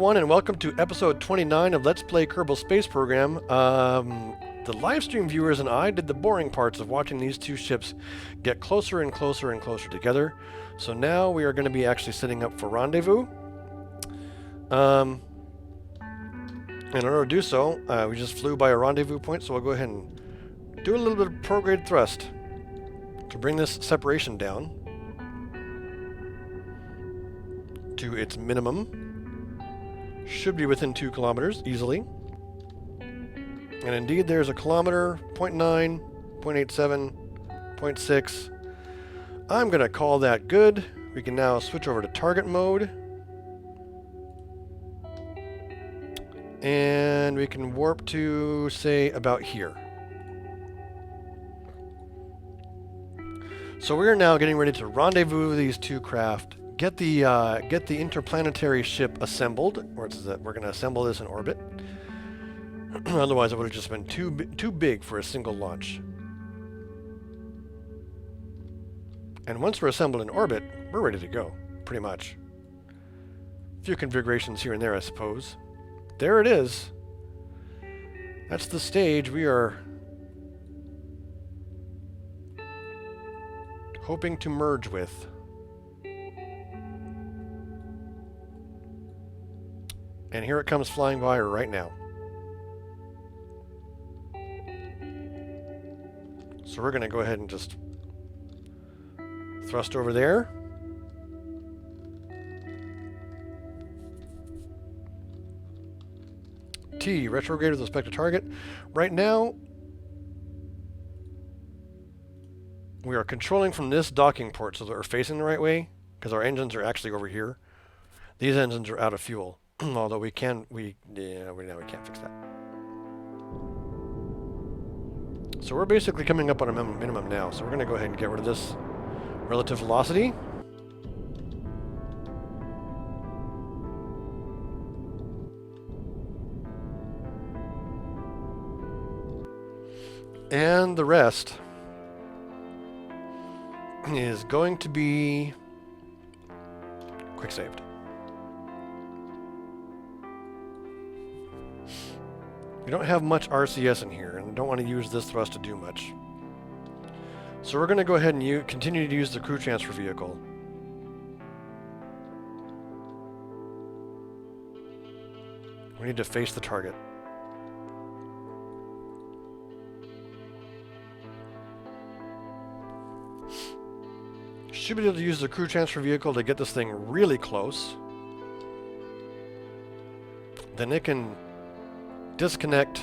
everyone, and welcome to episode 29 of Let's Play Kerbal Space Program. The live stream viewers and I did the boring parts of watching these two ships get closer and closer and closer together. So now we are going to be actually setting up for rendezvous. In order to do so, we just flew by a rendezvous point, so we'll go ahead and do a little bit of prograde thrust to bring this separation down to its minimum. Should be within 2 kilometers easily. And indeed there's a kilometer, 0.9, 0.87, 0.6. I'm going to call that good. We can now switch over to target mode. And we can warp to, say, about here. So we're now getting ready to rendezvous these two craft. Get the interplanetary ship assembled, or we're going to assemble this in orbit. Otherwise, it would have just been too big for a single launch. And once we're assembled in orbit, we're ready to go, pretty much. A few configurations here and there, I suppose. There it is. That's the stage we are hoping to merge with. And here it comes flying by right now. So we're going to go ahead and just thrust over there. T, retrograde with respect to target. Right now, we are controlling from this docking port so that we're facing the right way, because our engines are actually over here. These engines are out of fuel. Although we can't fix that. So we're basically coming up on a minimum now. So we're going to go ahead and get rid of this relative velocity. And the rest is going to be quick saved. We don't have much RCS in here, and I don't want to use this thrust to do much. So we're going to go ahead and continue to use the crew transfer vehicle. We need to face the target. Should be able to use the crew transfer vehicle to get this thing really close. Then it can disconnect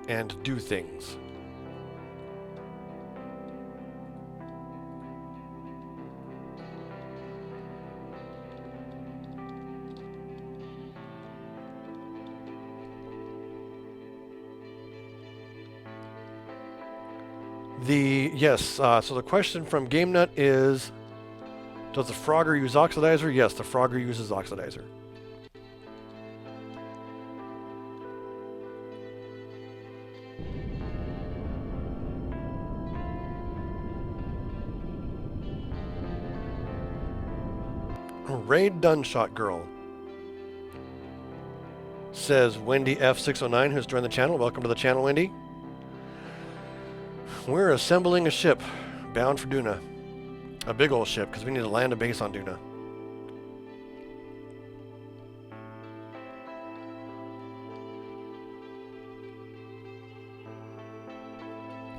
and do things. So the question from GameNut is, does the Frogger use oxidizer? Yes, the Frogger uses oxidizer. Raid Dunshot Girl says Wendy F609, who's joined the channel. Welcome to the channel, Wendy. We're assembling a ship bound for Duna. A big old ship, because we need to land a base on Duna.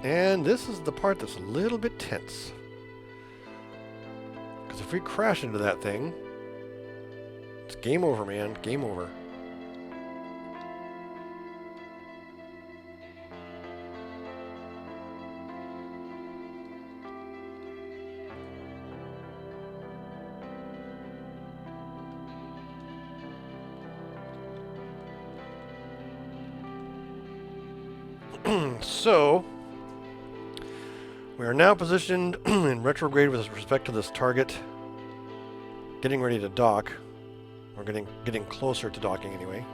And this is the part that's a little bit tense. Because if we crash into that thing, it's game over, man. Game over. So, we are now positioned in retrograde with respect to this target. Getting ready to dock. We're getting closer to docking anyway.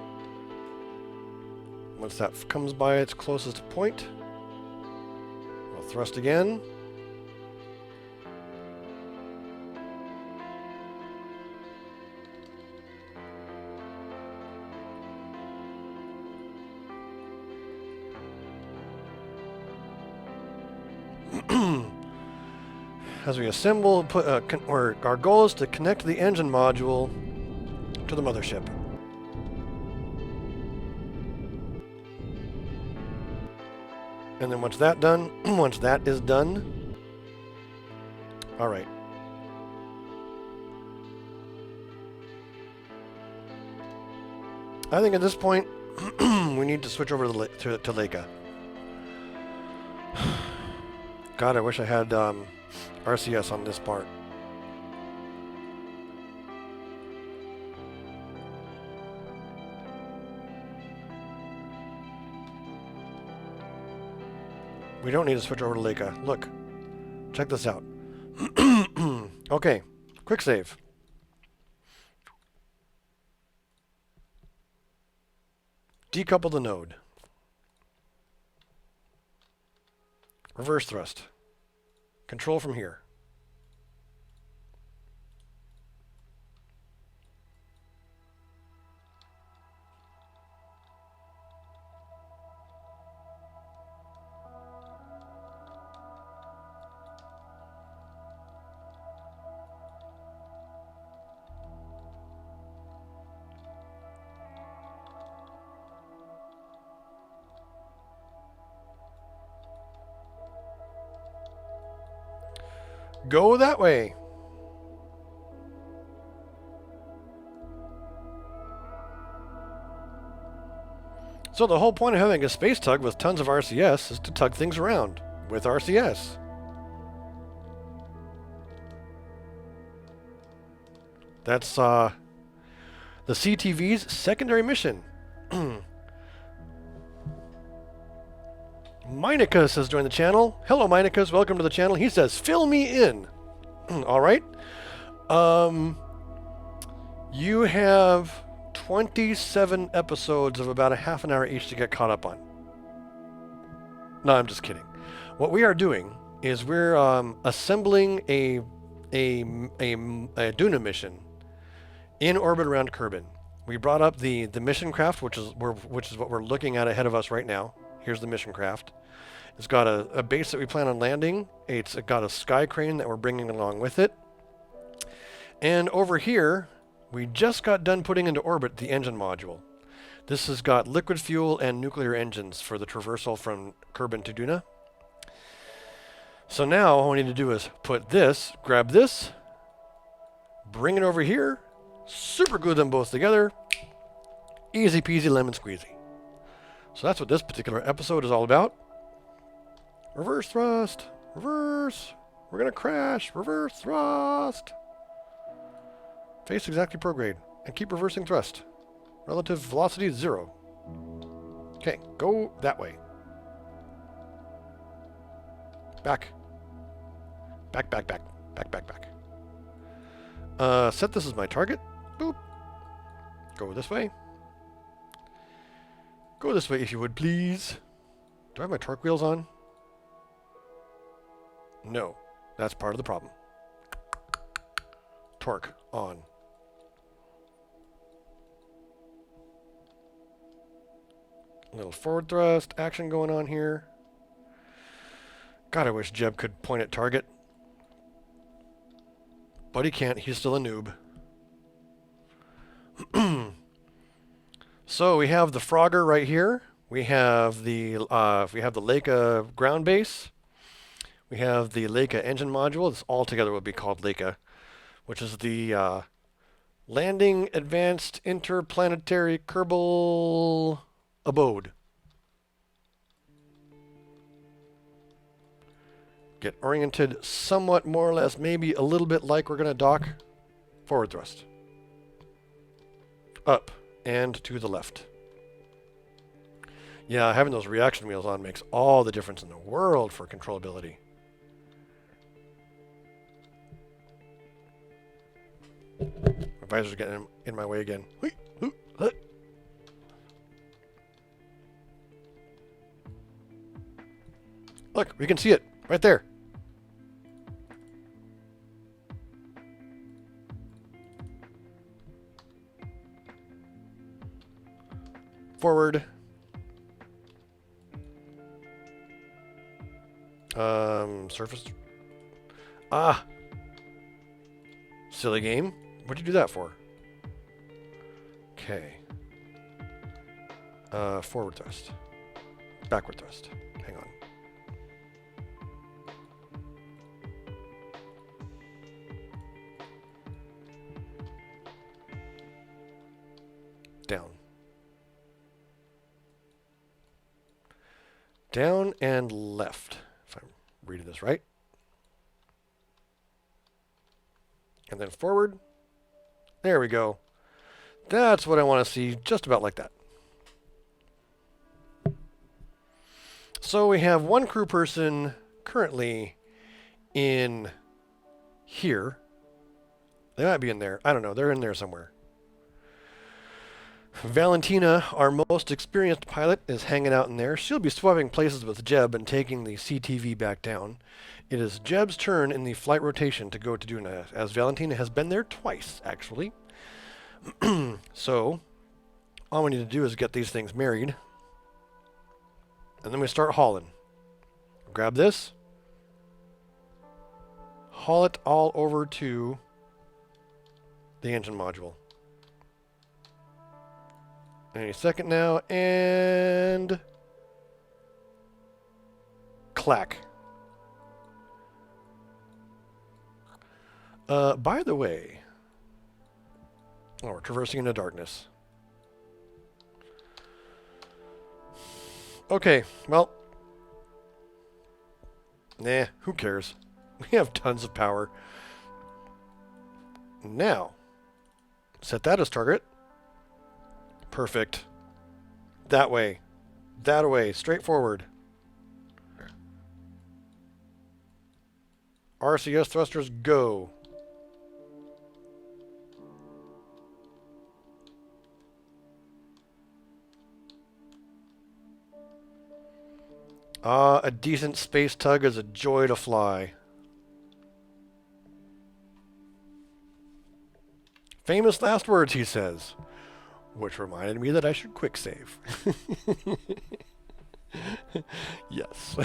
Once that comes by its closest point, we'll thrust again. as we assemble, our goal is to connect the engine module to the mothership. And then once that done, once that is done, all right. I think at this point, we need to switch over to Leica. God, I wish I had RCS on this part. We don't need to switch over to Leica. Look, check this out. Okay, quick save. Decouple the node. Reverse thrust. Control from here. Go that way. So the whole point of having a space tug with tons of RCS is to tug things around with RCS. That's the CTV's secondary mission. Meinicus has joined the channel. Hello, Meinicus. Welcome to the channel. He says, fill me in. All right. You have 27 episodes of about a half an hour each to get caught up on. No, I'm just kidding. What we are doing is we're assembling a Duna mission in orbit around Kerbin. We brought up the mission craft, which is what we're looking at ahead of us right now. Here's the mission craft. It's got a base that we plan on landing. It's got a sky crane that we're bringing along with it. And over here, we just got done putting into orbit the engine module. This has got liquid fuel and nuclear engines for the traversal from Kerbin to Duna. So now all we need to do is put this, grab this, bring it over here, super glue them both together. Easy peasy lemon squeezy. So that's what this particular episode is all about. Reverse thrust. Reverse. We're going to crash. Reverse thrust. Face exactly prograde. And keep reversing thrust. Relative velocity is 0. Okay, go that way. Back. Back, back, back. Back, back, back. Set this as my target. Boop. Go this way. Go this way if you would, please. Do I have my torque wheels on? No. That's part of the problem. Torque on. A little forward thrust action going on here. God, I wish Jeb could point at target. But he can't. He's still a noob. So we have the Frogger right here. We have the Leica ground base. We have the Leica engine module. This all together would be called Leica, which is the Landing Advanced Interplanetary Kerbal Abode. Get oriented somewhat more or less, maybe a little bit like we're going to dock. Forward thrust. Up and to the left. Yeah, having those reaction wheels on makes all the difference in the world for controllability. My visor's getting in my way again. Look, we can see it right there. Forward. Surface. Ah! Silly game. What'd you do that for? Okay. Forward thrust. Backward thrust. Hang on. Down. Down and left, if I'm reading this right. And then forward. There we go. That's what I want to see, just about like that. So we have one crew person currently in here. They might be in there. I don't know. They're in there somewhere. Valentina, our most experienced pilot, is hanging out in there. She'll be swapping places with Jeb and taking the CTV back down. It is Jeb's turn in the flight rotation to go to Duna, as Valentina has been there twice, actually. So, all we need to do is get these things married. And then we start hauling. Grab this. Haul it all over to the engine module. Any second now, and clack. By the way, we're traversing into darkness. Okay, well, nah, who cares? We have tons of power. Now, set that as target. Perfect. That way. That away. Straight forward. RCS thrusters, go. Ah, a decent space tug is a joy to fly. Famous last words, he says. Which reminded me that I should quick save. Yes.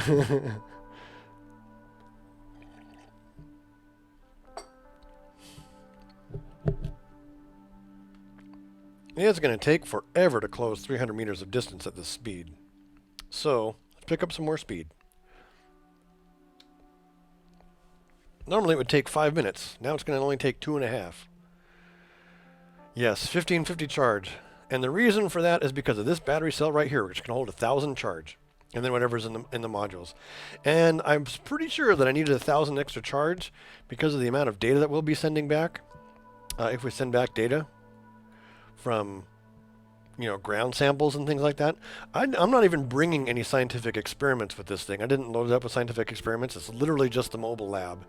It's going to take forever to close 300 meters of distance at this speed. So, let's pick up some more speed. Normally it would take 5 minutes. Now it's going to only take 2.5. Yes, 1550 charge. And the reason for that is because of this battery cell right here, which can hold 1,000 charge. And then whatever's in the modules. And I'm pretty sure that I needed 1,000 extra charge because of the amount of data that we'll be sending back. If we send back data from, you know, ground samples and things like that. I'm not even bringing any scientific experiments with this thing. I didn't load it up with scientific experiments. It's literally just the mobile lab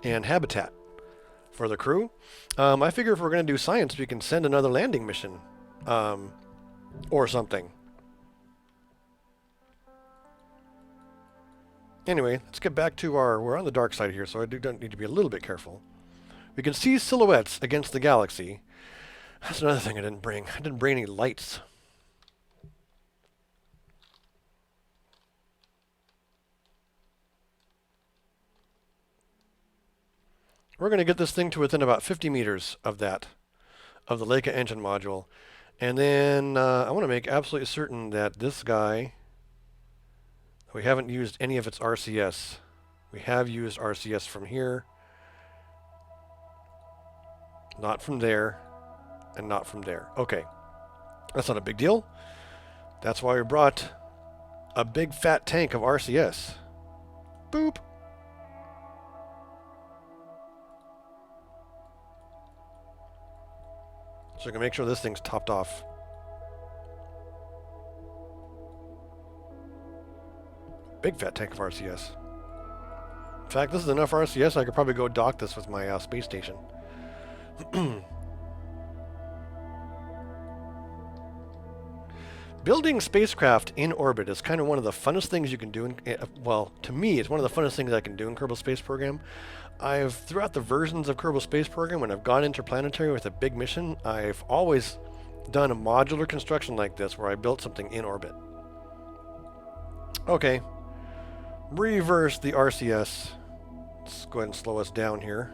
and habitat for the crew. I figure if we're going to do science, we can send another landing mission or something. Anyway, let's get back to we're on the dark side here, so I don't need to be a little bit careful. We can see silhouettes against the galaxy. That's another thing I didn't bring. I didn't bring any lights. We're going to get this thing to within about 50 meters of that, of the Leica engine module. And then I want to make absolutely certain that this guy, we haven't used any of its RCS. We have used RCS from here, not from there, and not from there. Okay, that's not a big deal. That's why we brought a big fat tank of RCS. Boop. So I can make sure this thing's topped off. Big fat tank of RCS. In fact, this is enough RCS I could probably go dock this with my space station. Building spacecraft in orbit is kind of one of the funnest things you can do. Well, to me, it's one of the funnest things I can do in Kerbal Space Program. Throughout the versions of Kerbal Space Program, when I've gone interplanetary with a big mission, I've always done a modular construction like this where I built something in orbit. Okay. Reverse the RCS. Let's go ahead and slow us down here.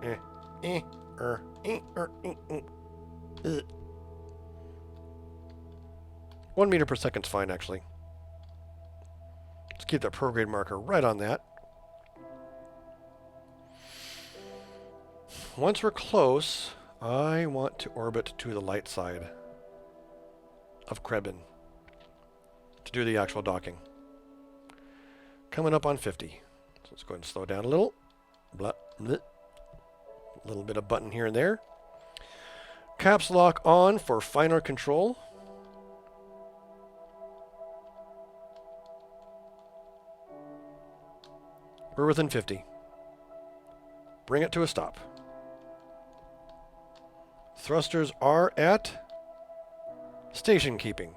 Eh, eh, er, eh, er, eh, eh. 1 meter per second is fine, actually. Let's keep that prograde marker right on that. Once we're close, I want to orbit to the light side of Kerbal to do the actual docking. Coming up on 50. So let's go ahead and slow down a little. Blah, blah. A little bit of button here and there. Caps lock on for finer control. We're within 50. Bring it to a stop. Thrusters are at station keeping.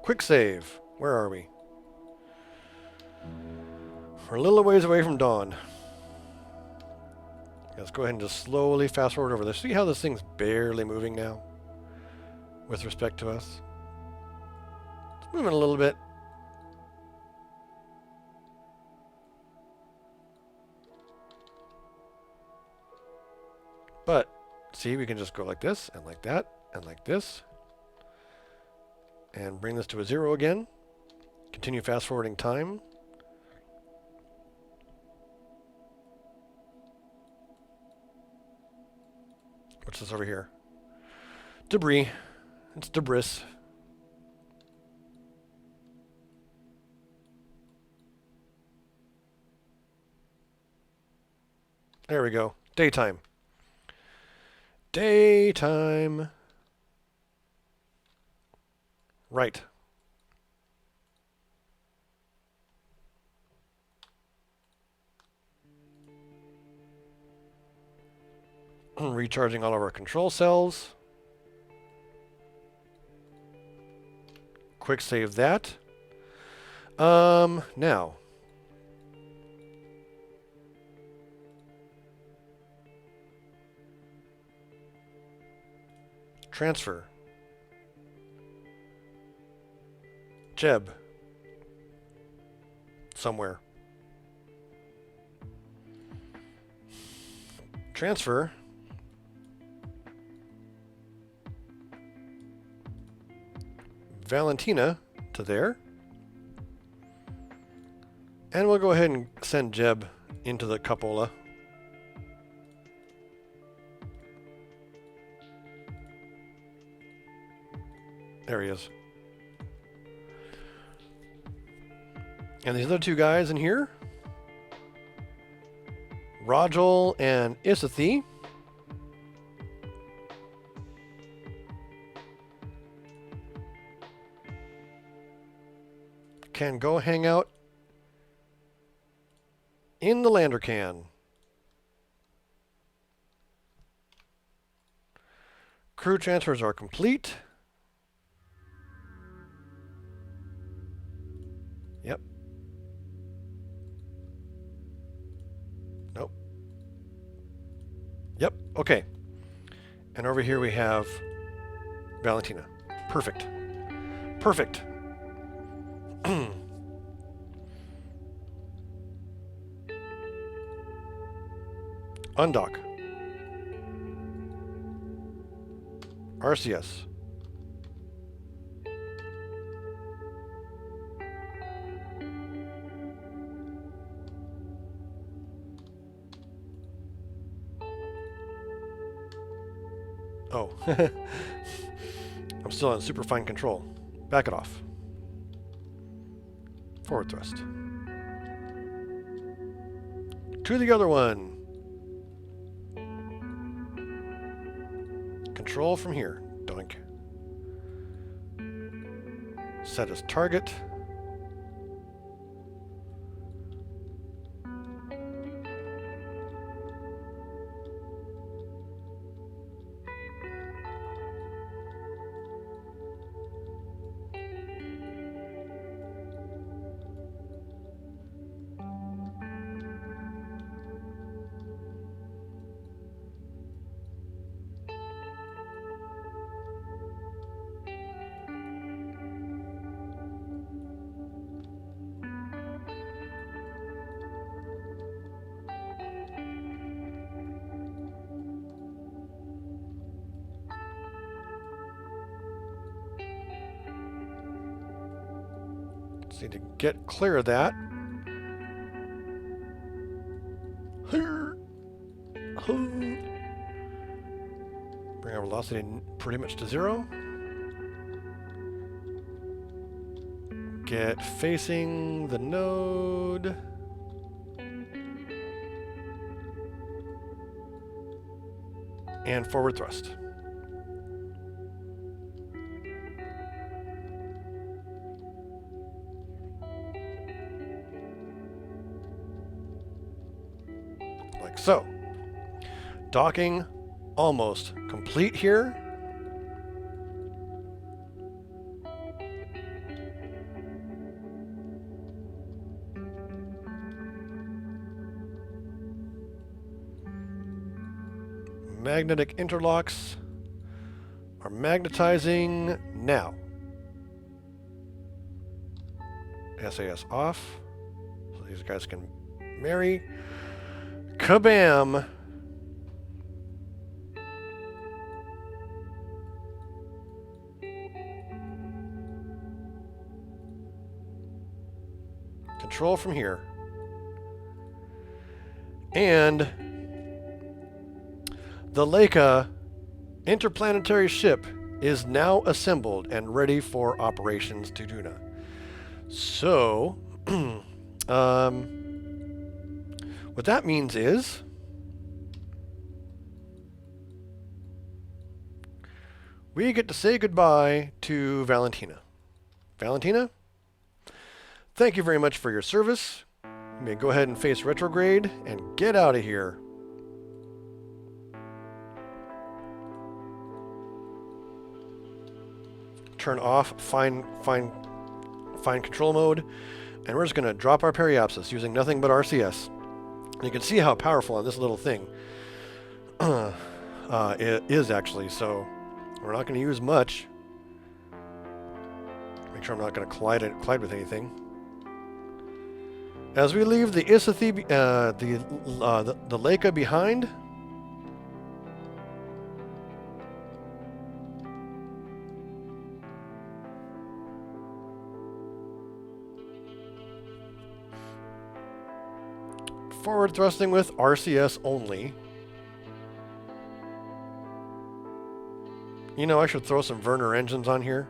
Quick save. Where are we? We're a little ways away from dawn. Let's go ahead and just slowly fast forward over this. See how this thing's barely moving now with respect to us? It's moving a little bit. But, see, we can just go like this, and like that, and like this. And bring this to a 0 again. Continue fast forwarding time. What's this over here? Debris. It's debris. There we go. Daytime. Daytime. Right. Recharging all of our control cells. Quick save that. Now. Transfer. Jeb. Somewhere. Transfer. Valentina to there. And we'll go ahead and send Jeb into the cupola. There he is. And these other two guys in here, Rajal and Isathi, can go hang out in the lander can. Crew transfers are complete. Yep. Nope. Yep. Okay. And over here we have Valentina. Perfect. Perfect. Undock. RCS. Oh. I'm still on super fine control. Back it off. Forward thrust. To the other one. Control from here. Doink. Set as target. Just need to get clear of that. Bring our velocity pretty much to 0. Get facing the node. And forward thrust. Like so. Docking almost complete here. Magnetic interlocks are magnetizing now. SAS off, so these guys can marry. Kabam! Control from here. And the Leica interplanetary ship is now assembled and ready for operations to Duna. So, what that means is we get to say goodbye to Valentina. Valentina, thank you very much for your service. You may go ahead and face retrograde and get out of here. Turn off fine control mode, and we're just going to drop our periapsis using nothing but RCS. And you can see how powerful on this little thing it is actually, so we're not going to use much. Make sure I'm not going to collide with anything. As we leave the the Leica behind, forward thrusting with RCS only. You know, I should throw some Werner engines on here.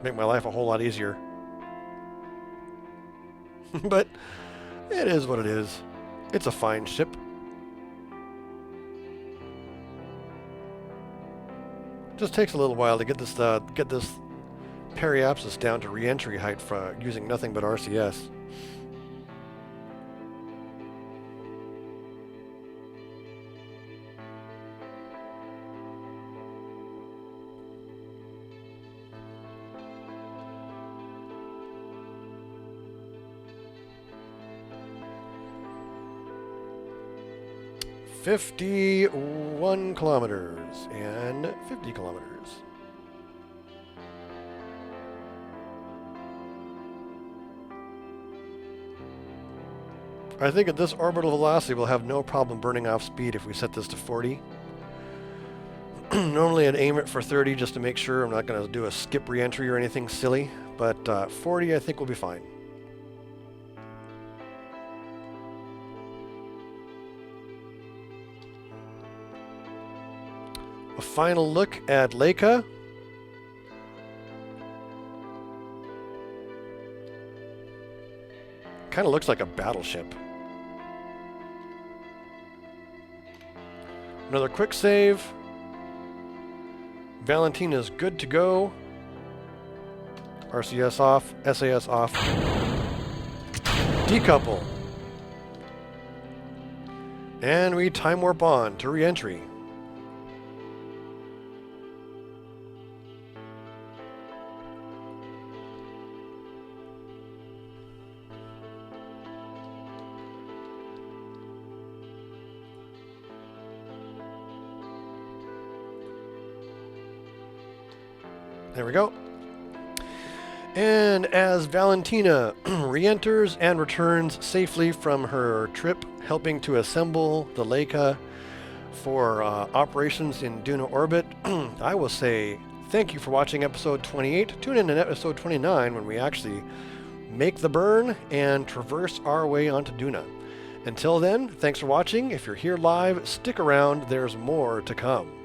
Make my life a whole lot easier. But it is what it is. It's a fine ship. Just takes a little while to get this periapsis down to re-entry height for using nothing but RCS. "51 kilometers and 50 kilometers. I think at this orbital velocity we'll have no problem burning off speed if we set this to 40. Normally I'd aim it for 30 just to make sure I'm not going to do a skip re-entry or anything silly, but 40 I think will be fine. A final look at Leica. Kind of looks like a battleship. Another quick save. Valentina's good to go. RCS off, SAS off. Decouple. And we time warp on to re-entry. There we go. And as Valentina re-enters and returns safely from her trip, helping to assemble the Leica for operations in Duna orbit, I will say Thank you for watching episode 28. Tune in to episode 29 when we actually make the burn and traverse our way onto Duna. Until then, thanks for watching. If you're here live, stick around. There's more to come.